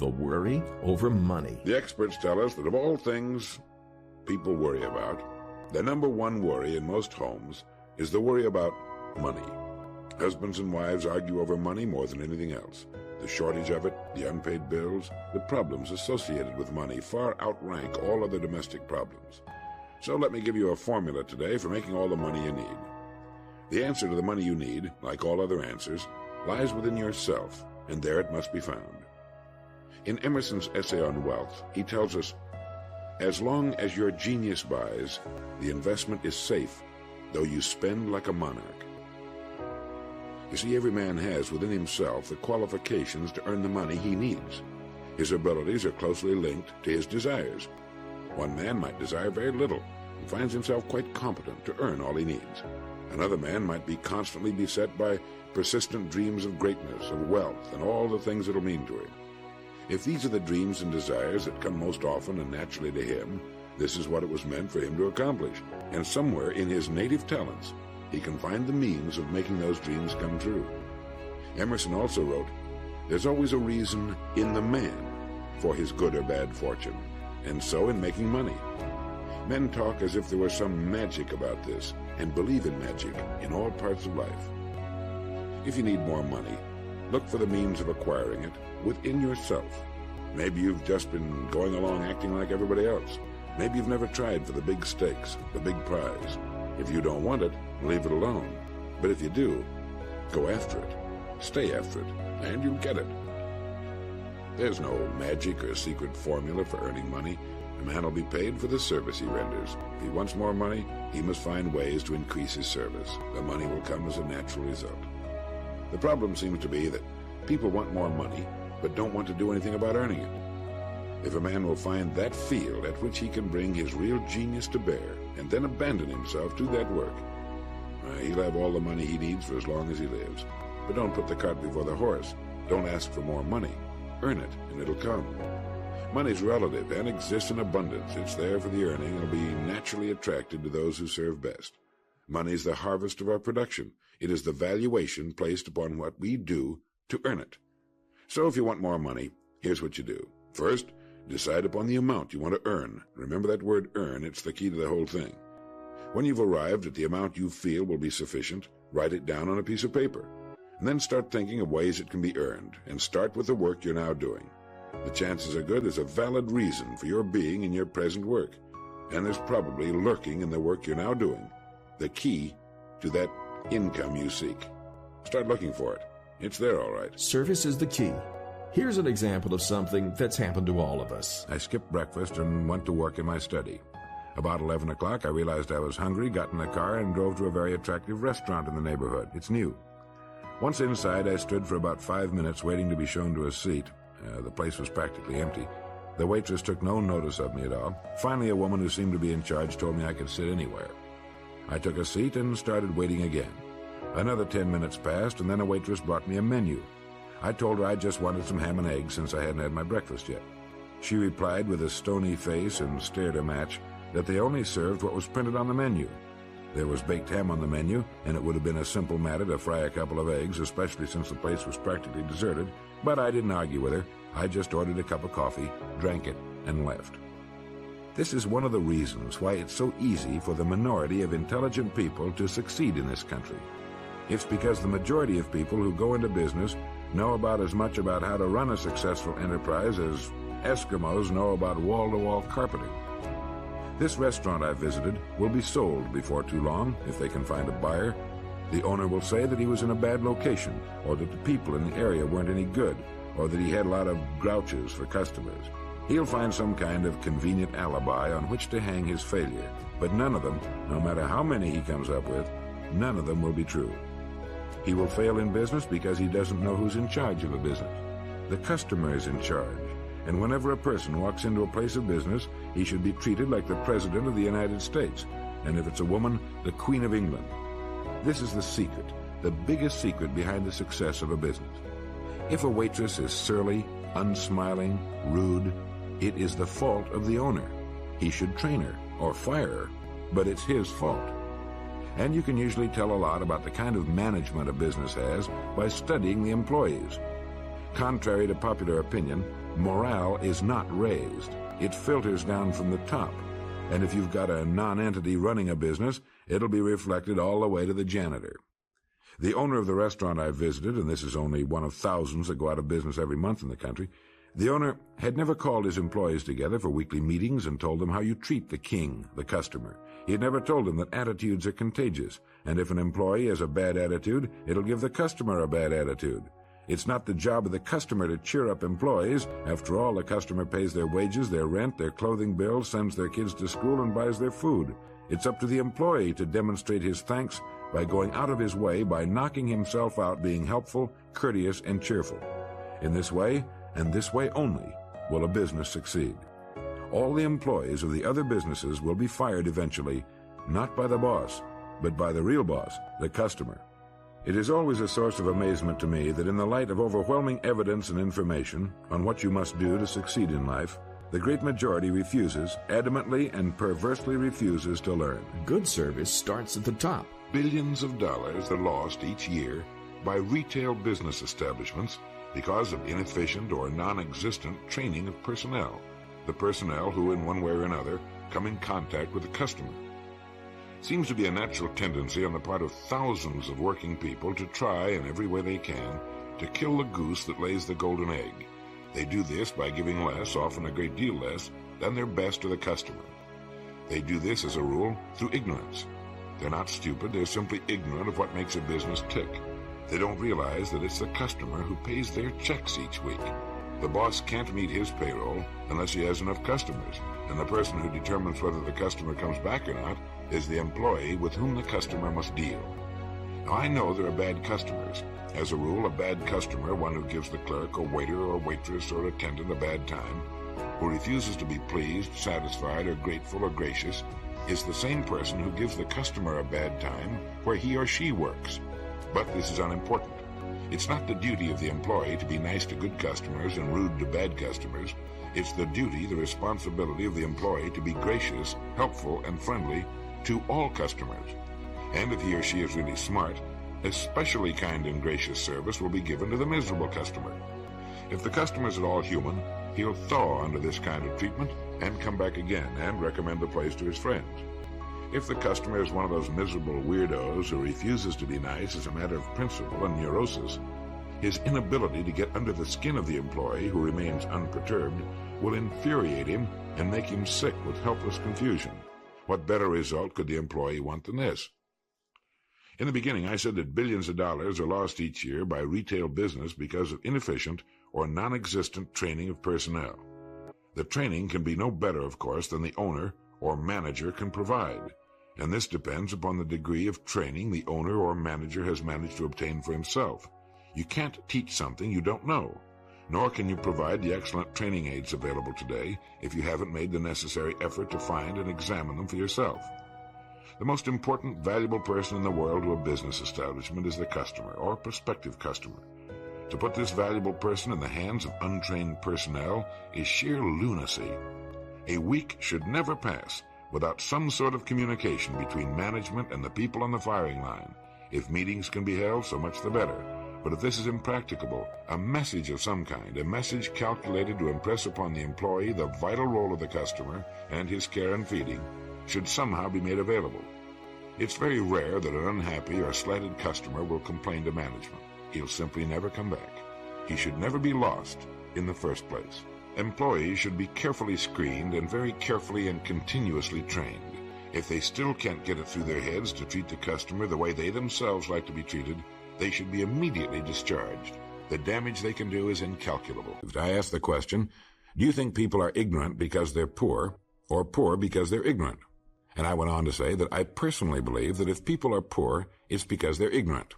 the worry over money. The experts tell us that of all things people worry about, the number one worry in most homes is the worry about money. Husbands and wives argue over money more than anything else. The shortage of it, the unpaid bills, the problems associated with money far outrank all other domestic problems. So let me give you a formula today for making all the money you need. The answer to the money you need, like all other answers, lies within yourself, and there it must be found. In Emerson's essay on wealth, he tells us, as long as your genius buys, the investment is safe, though you spend like a monarch. You see, every man has within himself the qualifications to earn the money he needs. His abilities are closely linked to his desires. One man might desire very little and finds himself quite competent to earn all he needs. Another man might be constantly beset by persistent dreams of greatness, of wealth, and all the things it'll mean to him. If these are the dreams and desires that come most often and naturally to him, this is what it was meant for him to accomplish. And somewhere in his native talents, he can find the means of making those dreams come true. Emerson also wrote, there's always a reason in the man for his good or bad fortune, and so in making money. Men talk as if there were some magic about this, and believe in magic in all parts of life. If you need more money, look for the means of acquiring it within yourself. Maybe you've just been going along acting like everybody else. Maybe you've never tried for the big stakes, the big prize. If you don't want it, leave it alone. But if you do, go after it. Stay after it, and you'll get it. There's no magic or secret formula for earning money. A man will be paid for the service he renders. If he wants more money, he must find ways to increase his service. The money will come as a natural result. The problem seems to be that people want more money, but don't want to do anything about earning it. If a man will find that field at which he can bring his real genius to bear, and then abandon himself to that work, he'll have all the money he needs for as long as he lives. But don't put the cart before the horse. Don't ask for more money. Earn it, and it'll come. Money's relative and exists in abundance. It's there for the earning and will be naturally attracted to those who serve best. Money's the harvest of our production. It is the valuation placed upon what we do to earn it. So if you want more money, here's what you do. First, decide upon the amount you want to earn. Remember that word earn, it's the key to the whole thing. When you've arrived at the amount you feel will be sufficient, write it down on a piece of paper. And then start thinking of ways it can be earned, and start with the work you're now doing. The chances are good there's a valid reason for your being in your present work, and there's probably lurking in the work you're now doing the key to that income you seek. Start looking for it. It's there, all right. Service is the key. Here's an example of something that's happened to all of us. I skipped breakfast and went to work in my study. About 11 o'clock, I realized I was hungry, got in the car, and drove to a very attractive restaurant in the neighborhood. It's new. Once inside, I stood for about 5 minutes waiting to be shown to a seat. The place was practically empty. The waitress took no notice of me at all. Finally, a woman who seemed to be in charge told me I could sit anywhere. I took a seat and started waiting again. Another 10 minutes passed, and then a waitress brought me a menu. I told her I just wanted some ham and eggs since I hadn't had my breakfast yet. She replied with a stony face and stared a match that they only served what was printed on the menu. There was baked ham on the menu, and it would have been a simple matter to fry a couple of eggs, especially since the place was practically deserted, but I didn't argue with her. I just ordered a cup of coffee, drank it, and left. This is one of the reasons why it's so easy for the minority of intelligent people to succeed in this country. It's because the majority of people who go into business know about as much about how to run a successful enterprise as Eskimos know about wall-to-wall carpeting. This restaurant I visited will be sold before too long, if they can find a buyer. The owner will say that he was in a bad location, or that the people in the area weren't any good, or that he had a lot of grouches for customers. He'll find some kind of convenient alibi on which to hang his failure, but none of them, no matter how many he comes up with, none of them will be true. He will fail in business because he doesn't know who's in charge of a business. The customer is in charge, and whenever a person walks into a place of business, he should be treated like the President of the United States, and if it's a woman, the Queen of England. This is the secret, the biggest secret behind the success of a business. If a waitress is surly, unsmiling, rude, it is the fault of the owner. He should train her or fire her, but it's his fault. And you can usually tell a lot about the kind of management a business has by studying the employees. Contrary to popular opinion, morale is not raised. It filters down from the top. And if you've got a non-entity running a business, it'll be reflected all the way to the janitor. The owner of the restaurant I visited, and this is only one of thousands that go out of business every month in the country, the owner had never called his employees together for weekly meetings and told them how you treat the king, the customer. He had never told them that attitudes are contagious, and if an employee has a bad attitude, it'll give the customer a bad attitude. It's not the job of the customer to cheer up employees. After all, the customer pays their wages, their rent, their clothing bills, sends their kids to school, and buys their food. It's up to the employee to demonstrate his thanks by going out of his way, by knocking himself out, being helpful, courteous, and cheerful. In this way, and this way only, will a business succeed. All the employees of the other businesses will be fired eventually, not by the boss, but by the real boss, the customer. It is always a source of amazement to me that in the light of overwhelming evidence and information on what you must do to succeed in life, the great majority refuses, adamantly and perversely refuses to learn. Good service starts at the top. Billions of dollars are lost each year by retail business establishments because of inefficient or non-existent training of personnel, the personnel who, in one way or another, come in contact with the customer. It seems to be a natural tendency on the part of thousands of working people to try in every way they can to kill the goose that lays the golden egg. They do this by giving less, often a great deal less, than their best to the customer. They do this, as a rule, through ignorance. They're not stupid, they're simply ignorant of what makes a business tick. They don't realize that it's the customer who pays their checks each week. The boss can't meet his payroll unless he has enough customers, and the person who determines whether the customer comes back or not is the employee with whom the customer must deal. Now, I know there are bad customers. As a rule, a bad customer, one who gives the clerk or waiter or waitress or attendant a bad time, who refuses to be pleased, satisfied, or grateful or gracious, is the same person who gives the customer a bad time where he or she works. But this is unimportant. It's not the duty of the employee to be nice to good customers and rude to bad customers. It's the duty, the responsibility of the employee to be gracious, helpful, and friendly to all customers. And if he or she is really smart, especially kind and gracious service will be given to the miserable customer. If the customer is at all human, he'll thaw under this kind of treatment and come back again and recommend the place to his friends. If the customer is one of those miserable weirdos who refuses to be nice as a matter of principle and neurosis, his inability to get under the skin of the employee who remains unperturbed will infuriate him and make him sick with helpless confusion. What better result could the employee want than this? In the beginning, I said that billions of dollars are lost each year by retail business because of inefficient or non-existent training of personnel. The training can be no better, of course, than the owner or manager can provide, and this depends upon the degree of training the owner or manager has managed to obtain for himself. You can't teach something you don't know, nor can you provide the excellent training aids available today if you haven't made the necessary effort to find and examine them for yourself. The most important, valuable person in the world to a business establishment is the customer or prospective customer. To put this valuable person in the hands of untrained personnel is sheer lunacy. A week should never pass without some sort of communication between management and the people on the firing line. If meetings can be held, so much the better. But if this is impracticable, a message of some kind, a message calculated to impress upon the employee the vital role of the customer and his care and feeding, should somehow be made available. It's very rare that an unhappy or slighted customer will complain to management. He'll simply never come back. He should never be lost in the first place. Employees should be carefully screened and very carefully and continuously trained. If they still can't get it through their heads to treat the customer the way they themselves like to be treated, they should be immediately discharged. The damage they can do is incalculable. I ask the question, do you think people are ignorant because they're poor, or poor because they're ignorant? And I went on to say that I personally believe that if people are poor, it's because they're ignorant.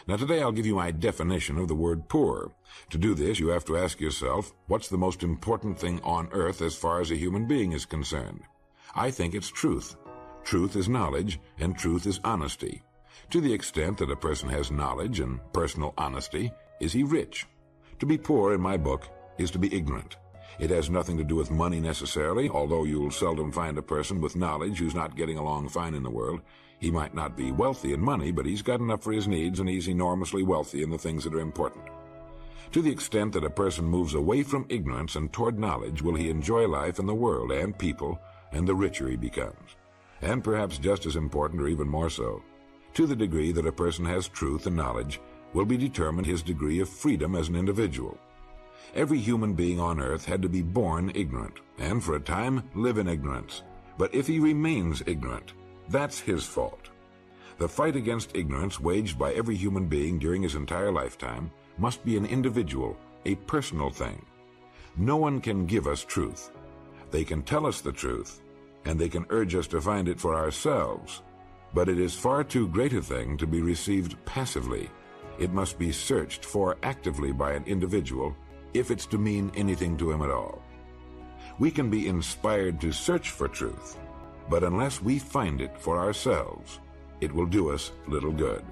Now today I'll give you my definition of the word poor. To do this, you have to ask yourself, what's the most important thing on earth as far as a human being is concerned? I think it's truth. Truth is knowledge, and truth is honesty. To the extent that a person has knowledge and personal honesty, is he rich? To be poor, in my book, is to be ignorant. It has nothing to do with money necessarily, although you'll seldom find a person with knowledge who's not getting along fine in the world. He might not be wealthy in money, but he's got enough for his needs, and he's enormously wealthy in the things that are important. To the extent that a person moves away from ignorance and toward knowledge will he enjoy life and the world and people, and the richer he becomes. And perhaps just as important, or even more so, to the degree that a person has truth and knowledge will be determined his degree of freedom as an individual. Every human being on earth had to be born ignorant, and for a time live in ignorance. But if he remains ignorant, that's his fault. The fight against ignorance waged by every human being during his entire lifetime must be an individual, a personal thing. No one can give us truth. They can tell us the truth, and they can urge us to find it for ourselves. But it is far too great a thing to be received passively. It must be searched for actively by an individual if it's to mean anything to him at all. We can be inspired to search for truth, but unless we find it for ourselves, it will do us little good.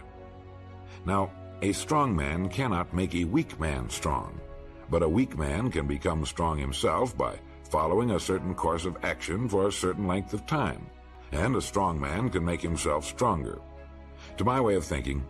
Now, a strong man cannot make a weak man strong, but a weak man can become strong himself by following a certain course of action for a certain length of time, and a strong man can make himself stronger. To my way of thinking,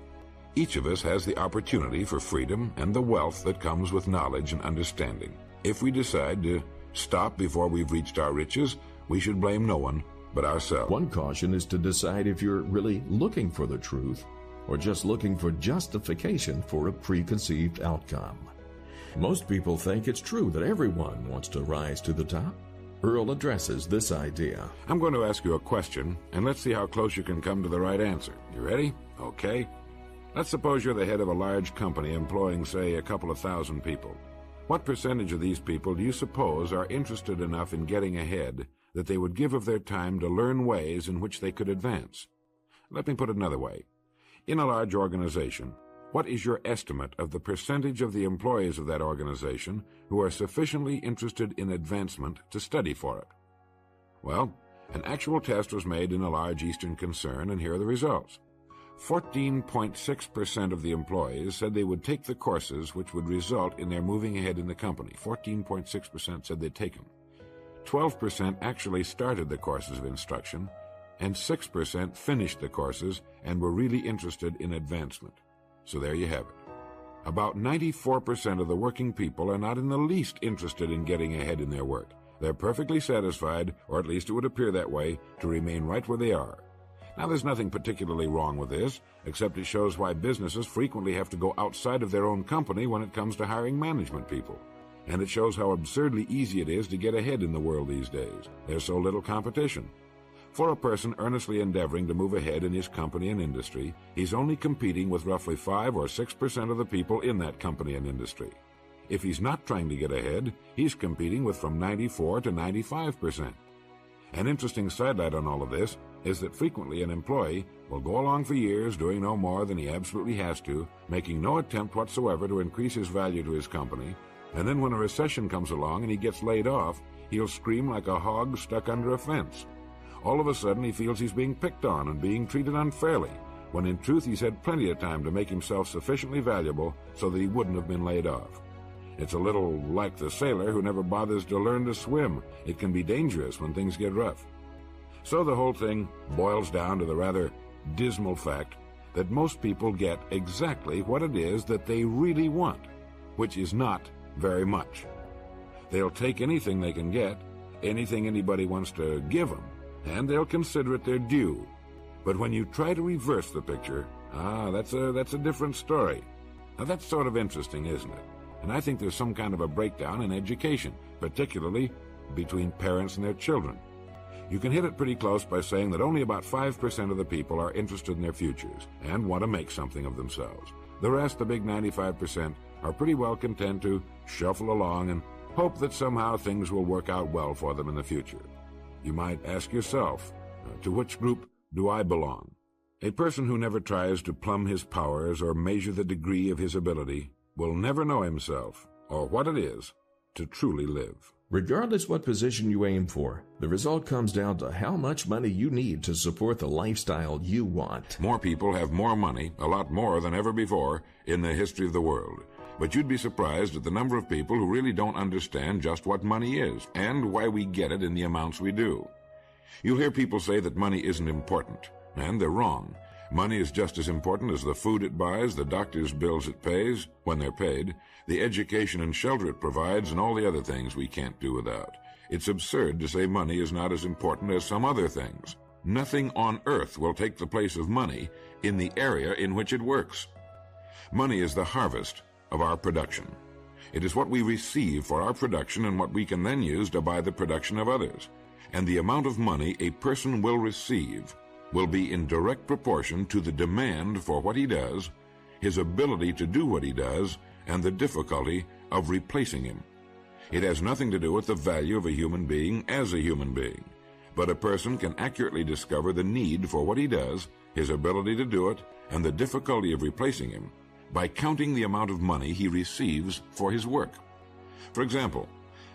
each of us has the opportunity for freedom and the wealth that comes with knowledge and understanding. If we decide to stop before we've reached our riches, we should blame no one but ourselves. One caution is to decide if you're really looking for the truth or just looking for justification for a preconceived outcome. Most people think it's true that everyone wants to rise to the top. Earl addresses this idea. I'm going to ask you a question, and let's see how close you can come to the right answer. You ready? Okay. Let's suppose you're the head of a large company employing, say, a couple of thousand people. What percentage of these people do you suppose are interested enough in getting ahead that they would give of their time to learn ways in which they could advance? Let me put it another way. In a large organization, what is your estimate of the percentage of the employees of that organization who are sufficiently interested in advancement to study for it? Well, an actual test was made in a large Eastern concern, and here are the results. 14.6% of the employees said they would take the courses which would result in their moving ahead in the company. 14.6% said they'd take them. 12% actually started the courses of instruction, and 6% finished the courses and were really interested in advancement. So there you have it. About 94% of the working people are not in the least interested in getting ahead in their work. They're perfectly satisfied, or at least it would appear that way, to remain right where they are. Now, there's nothing particularly wrong with this, except it shows why businesses frequently have to go outside of their own company when it comes to hiring management people. And it shows how absurdly easy it is to get ahead in the world these days. There's so little competition. For a person earnestly endeavoring to move ahead in his company and industry, he's only competing with roughly 5 or 6% of the people in that company and industry. If he's not trying to get ahead, he's competing with from 94 to 95%. An interesting sidelight on all of this is that frequently an employee will go along for years doing no more than he absolutely has to, making no attempt whatsoever to increase his value to his company, and then when a recession comes along and he gets laid off, he'll scream like a hog stuck under a fence. All of a sudden he feels he's being picked on and being treated unfairly, when in truth he's had plenty of time to make himself sufficiently valuable so that he wouldn't have been laid off. It's a little like the sailor who never bothers to learn to swim. It can be dangerous when things get rough. So the whole thing boils down to the rather dismal fact that most people get exactly what it is that they really want, which is not very much. They'll take anything they can get, anything anybody wants to give them, and they'll consider it their due. But when you try to reverse the picture, that's a different story. Now that's sort of interesting, isn't it? And I think there's some kind of a breakdown in education, particularly between parents and their children. You can hit it pretty close by saying that only about 5% of the people are interested in their futures and want to make something of themselves. The rest, the big 95%, are pretty well content to shuffle along and hope that somehow things will work out well for them in the future. You might ask yourself, to which group do I belong? A person who never tries to plumb his powers or measure the degree of his ability will never know himself or what it is to truly live. Regardless what position you aim for, the result comes down to how much money you need to support the lifestyle you want. More people have more money, a lot more than ever before, in the history of the world. But you'd be surprised at the number of people who really don't understand just what money is and why we get it in the amounts we do. You'll hear people say that money isn't important, and they're wrong. Money is just as important as the food it buys, the doctor's bills it pays, when they're paid, the education and shelter it provides, and all the other things we can't do without. It's absurd to say money is not as important as some other things. Nothing on earth will take the place of money in the area in which it works. Money is the harvest of our production. It is what we receive for our production and what we can then use to buy the production of others. And the amount of money a person will receive will be in direct proportion to the demand for what he does, his ability to do what he does, and the difficulty of replacing him. It has nothing to do with the value of a human being as a human being, but a person can accurately discover the need for what he does, his ability to do it, and the difficulty of replacing him by counting the amount of money he receives for his work. For example,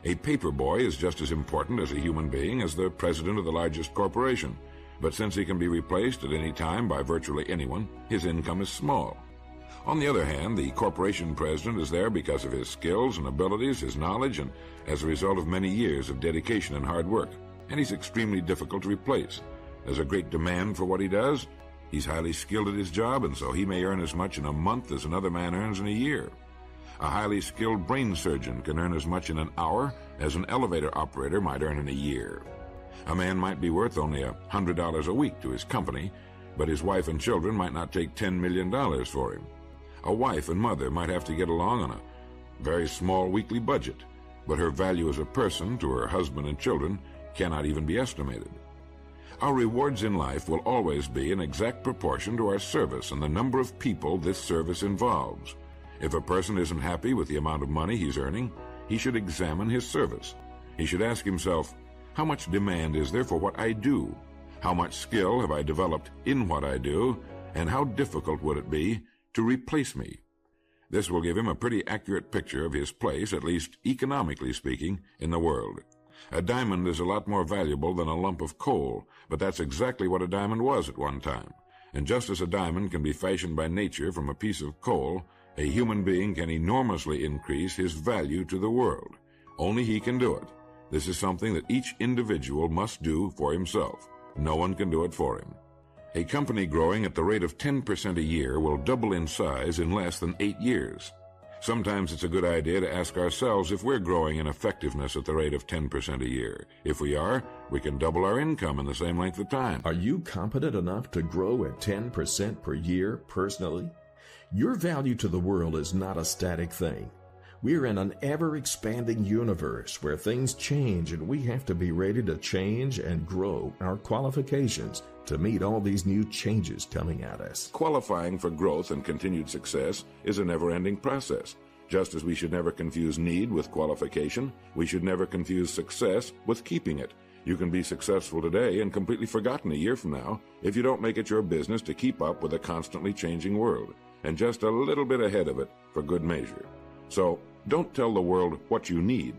a paper boy is just as important as a human being as the president of the largest corporation, but since he can be replaced at any time by virtually anyone, his income is small. On the other hand, the corporation president is there because of his skills and abilities, his knowledge, and as a result of many years of dedication and hard work, and he's extremely difficult to replace. There's a great demand for what he does. He's highly skilled at his job, and so he may earn as much in a month as another man earns in a year. A highly skilled brain surgeon can earn as much in an hour as an elevator operator might earn in a year. A man might be worth only $100 a week to his company, but his wife and children might not take $10 million for him. A wife and mother might have to get along on a very small weekly budget, but her value as a person to her husband and children cannot even be estimated. Our rewards in life will always be in exact proportion to our service and the number of people this service involves. If a person isn't happy with the amount of money he's earning, he should examine his service. He should ask himself, how much demand is there for what I do? How much skill have I developed in what I do? And how difficult would it be to replace me? This will give him a pretty accurate picture of his place, at least economically speaking, in the world. A diamond is a lot more valuable than a lump of coal, but that's exactly what a diamond was at one time. And just as a diamond can be fashioned by nature from a piece of coal, a human being can enormously increase his value to the world. Only he can do it. This is something that each individual must do for himself. No one can do it for him. A company growing at the rate of 10% a year will double in size in less than 8 years. Sometimes it's a good idea to ask ourselves if we're growing in effectiveness at the rate of 10% a year. If we are, we can double our income in the same length of time. Are you competent enough to grow at 10% per year personally? Your value to the world is not a static thing. We're in an ever-expanding universe where things change, and we have to be ready to change and grow our qualifications to meet all these new changes coming at us. Qualifying for growth and continued success is a never-ending process. Just as we should never confuse need with qualification, we should never confuse success with keeping it. You can be successful today and completely forgotten a year from now if you don't make it your business to keep up with a constantly changing world, and just a little bit ahead of it for good measure. So, don't tell the world what you need.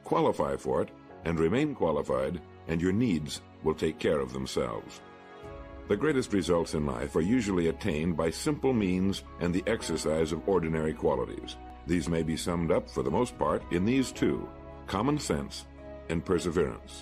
Qualify for it and remain qualified, and your needs will take care of themselves. The greatest results in life are usually attained by simple means and the exercise of ordinary qualities. These may be summed up, for the most part, in these two: common sense and perseverance.